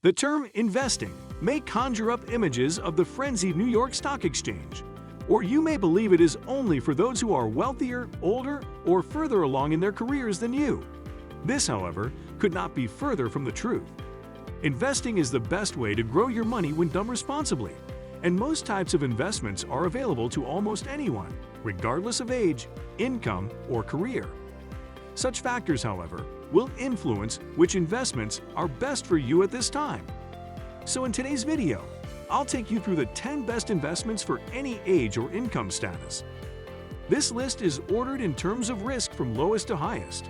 The term investing may conjure up images of the frenzied New York Stock Exchange, or you may believe it is only for those who are wealthier, older, or further along in their careers than you. This, however, could not be further from the truth. Investing is the best way to grow your money when done responsibly, and most types of investments are available to almost anyone, regardless of age, income, or career. Such factors, however, will influence which investments are best for you at this time. So in today's video, I'll take you through the 10 best investments for any age or income status. This list is ordered in terms of risk from lowest to highest.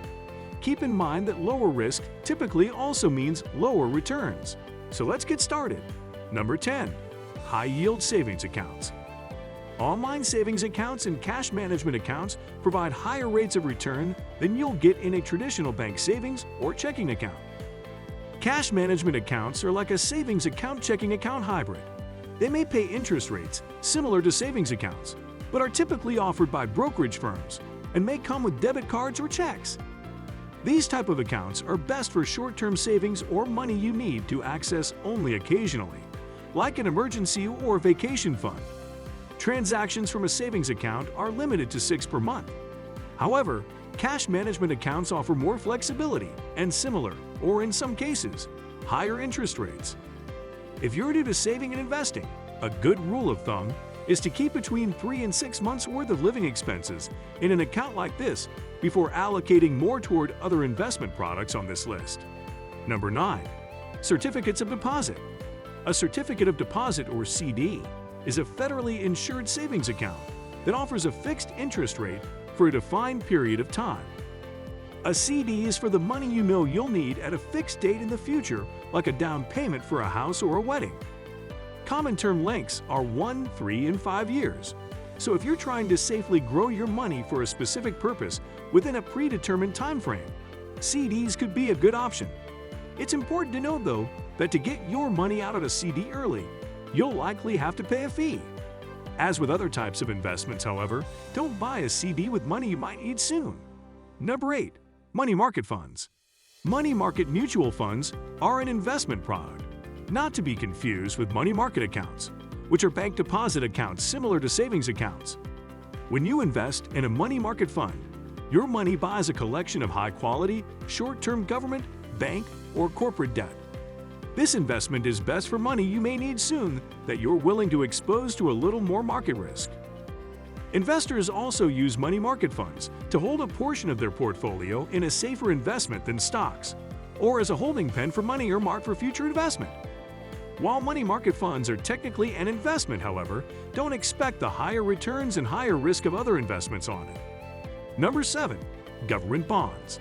Keep in mind that lower risk typically also means lower returns. So let's get started. Number 10. High-yield savings accounts. Online savings accounts and cash management accounts provide higher rates of return than you'll get in a traditional bank savings or checking account. Cash management accounts are like a savings account checking account hybrid. They may pay interest rates similar to savings accounts, but are typically offered by brokerage firms and may come with debit cards or checks. These type of accounts are best for short-term savings or money you need to access only occasionally, like an emergency or vacation fund. Transactions from a savings account are limited to 6 per month. However, cash management accounts offer more flexibility and similar, or in some cases, higher interest rates. If you're new to saving and investing, a good rule of thumb is to keep between 3 and 6 months' worth of living expenses in an account like this before allocating more toward other investment products on this list. Number 9. Certificates of deposit. A certificate of deposit, or CD, is a federally insured savings account that offers a fixed interest rate for a defined period of time. A CD is for the money you know you'll need at a fixed date in the future, like a down payment for a house or a wedding. Common term lengths are 1, 3, and 5 years. So if you're trying to safely grow your money for a specific purpose within a predetermined time frame, CDs could be a good option. It's important to note, though, that to get your money out of a CD early, you'll likely have to pay a fee. As with other types of investments, however, don't buy a CD with money you might need soon. Number 8. Money market funds. Money market mutual funds are an investment product, not to be confused with money market accounts, which are bank deposit accounts similar to savings accounts. When you invest in a money market fund, your money buys a collection of high-quality, short-term government, bank, or corporate debt. This investment is best for money you may need soon that you're willing to expose to a little more market risk. Investors also use money market funds to hold a portion of their portfolio in a safer investment than stocks, or as a holding pen for money earmarked for future investment. While money market funds are technically an investment, however, don't expect the higher returns and higher risk of other investments on it. Number 7. Government bonds.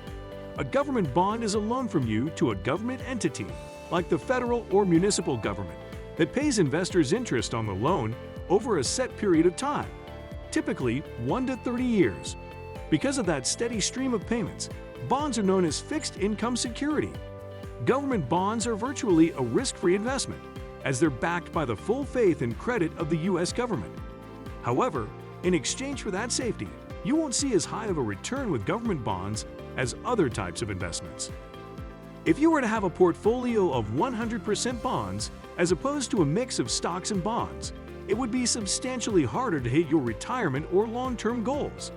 A government bond is a loan from you to a government entity, like the federal or municipal government, that pays investors interest on the loan over a set period of time, typically 1 to 30 years. Because of that steady stream of payments, bonds are known as fixed income security. Government bonds are virtually a risk-free investment, as they're backed by the full faith and credit of the U.S. government. However, in exchange for that safety, you won't see as high of a return with government bonds as other types of investments. If you were to have a portfolio of 100% bonds as opposed to a mix of stocks and bonds, it would be substantially harder to hit your retirement or long-term goals.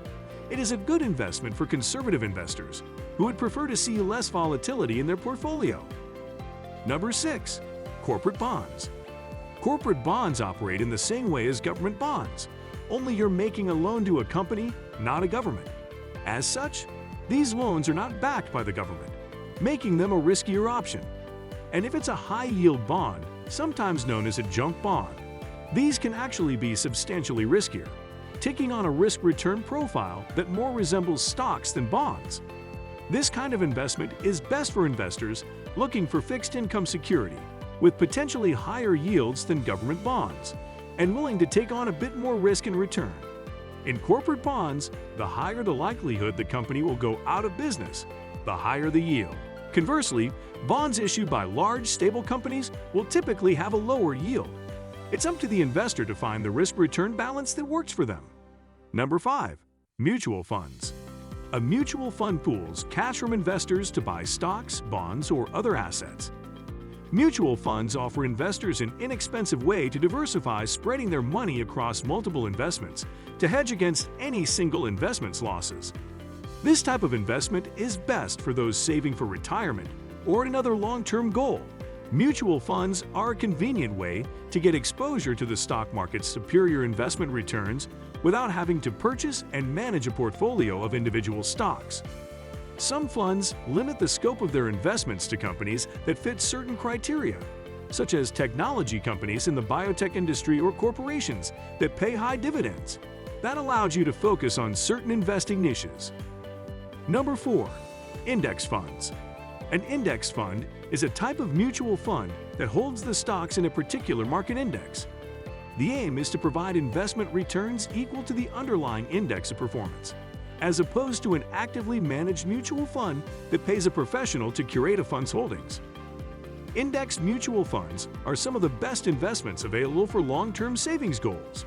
It is a good investment for conservative investors who would prefer to see less volatility in their portfolio. Number 6. Corporate bonds. Corporate bonds operate in the same way as government bonds, only you're making a loan to a company, not a government. As such, these loans are not backed by the government, making them a riskier option. And if it's a high-yield bond, sometimes known as a junk bond, these can actually be substantially riskier, taking on a risk-return profile that more resembles stocks than bonds. This kind of investment is best for investors looking for fixed income security with potentially higher yields than government bonds and willing to take on a bit more risk in return. In corporate bonds, the higher the likelihood the company will go out of business, the higher the yield. Conversely, bonds issued by large, stable companies will typically have a lower yield. It's up to the investor to find the risk-return balance that works for them. Number 5. Mutual funds. A mutual fund pools cash from investors to buy stocks, bonds, or other assets. Mutual funds offer investors an inexpensive way to diversify, spreading their money across multiple investments to hedge against any single investment's losses. This type of investment is best for those saving for retirement or another long-term goal. Mutual funds are a convenient way to get exposure to the stock market's superior investment returns without having to purchase and manage a portfolio of individual stocks. Some funds limit the scope of their investments to companies that fit certain criteria, such as technology companies in the biotech industry or corporations that pay high dividends. That allows you to focus on certain investing niches. Number 4. Index funds. An index fund is a type of mutual fund that holds the stocks in a particular market index. The aim is to provide investment returns equal to the underlying index of performance, as opposed to an actively managed mutual fund that pays a professional to curate a fund's holdings. Index mutual funds are some of the best investments available for long-term savings goals.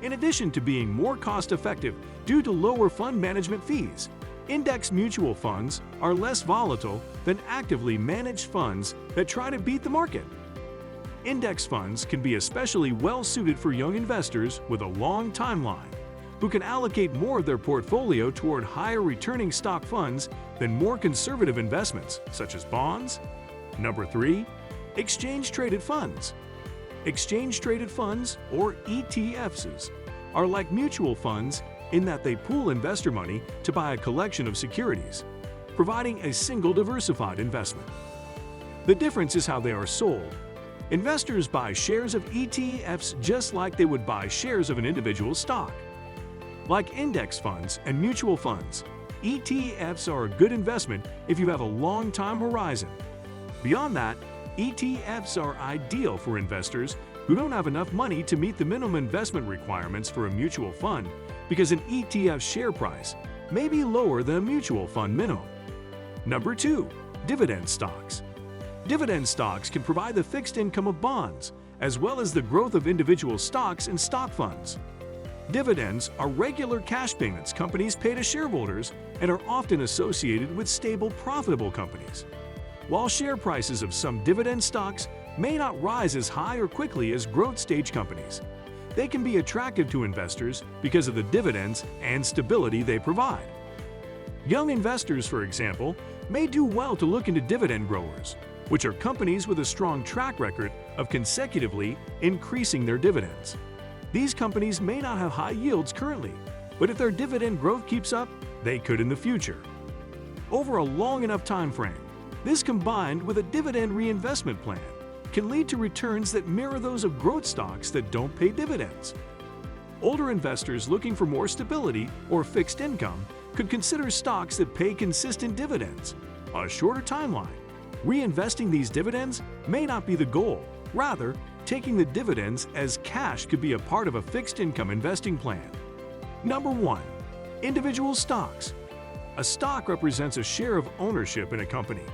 In addition to being more cost-effective due to lower fund management fees, index mutual funds are less volatile than actively managed funds that try to beat the market. Index funds can be especially well-suited for young investors with a long timeline, who can allocate more of their portfolio toward higher-returning stock funds than more conservative investments, such as bonds. Number 3. Exchange-traded funds. Exchange-traded funds, or ETFs, are like mutual funds in that they pool investor money to buy a collection of securities, providing a single diversified investment. The difference is how they are sold. Investors buy shares of ETFs just like they would buy shares of an individual stock. Like index funds and mutual funds, ETFs are a good investment if you have a long time horizon. Beyond that, ETFs are ideal for investors who don't have enough money to meet the minimum investment requirements for a mutual fund, because an ETF share price may be lower than a mutual fund minimum. Number 2. Dividend stocks. Dividend stocks can provide the fixed income of bonds, as well as the growth of individual stocks and stock funds. Dividends are regular cash payments companies pay to shareholders and are often associated with stable, profitable companies. While share prices of some dividend stocks may not rise as high or quickly as growth stage companies, they can be attractive to investors because of the dividends and stability they provide. Young investors, for example, may do well to look into dividend growers, which are companies with a strong track record of consecutively increasing their dividends. These companies may not have high yields currently, but if their dividend growth keeps up, they could in the future. Over a long enough time frame, this combined with a dividend reinvestment plan can lead to returns that mirror those of growth stocks that don't pay dividends. Older investors looking for more stability or fixed income could consider stocks that pay consistent dividends. On a shorter timeline, reinvesting these dividends may not be the goal. Rather, taking the dividends as cash could be a part of a fixed income investing plan. Number 1. Individual stocks. A stock represents a share of ownership in a company.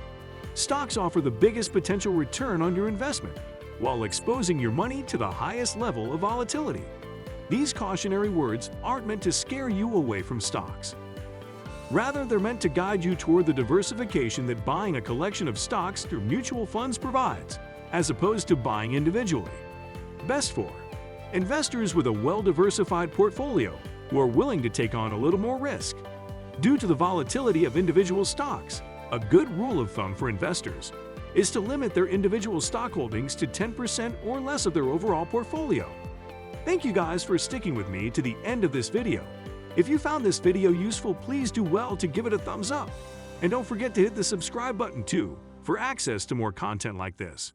Stocks offer the biggest potential return on your investment, while exposing your money to the highest level of volatility. These cautionary words aren't meant to scare you away from stocks. Rather, they're meant to guide you toward the diversification that buying a collection of stocks through mutual funds provides, as opposed to buying individually. Best for investors with a well-diversified portfolio who are willing to take on a little more risk. Due to the volatility of individual stocks, a good rule of thumb for investors is to limit their individual stock holdings to 10% or less of their overall portfolio. Thank you guys for sticking with me to the end of this video. If you found this video useful, please do well to give it a thumbs up. And don't forget to hit the subscribe button too for access to more content like this.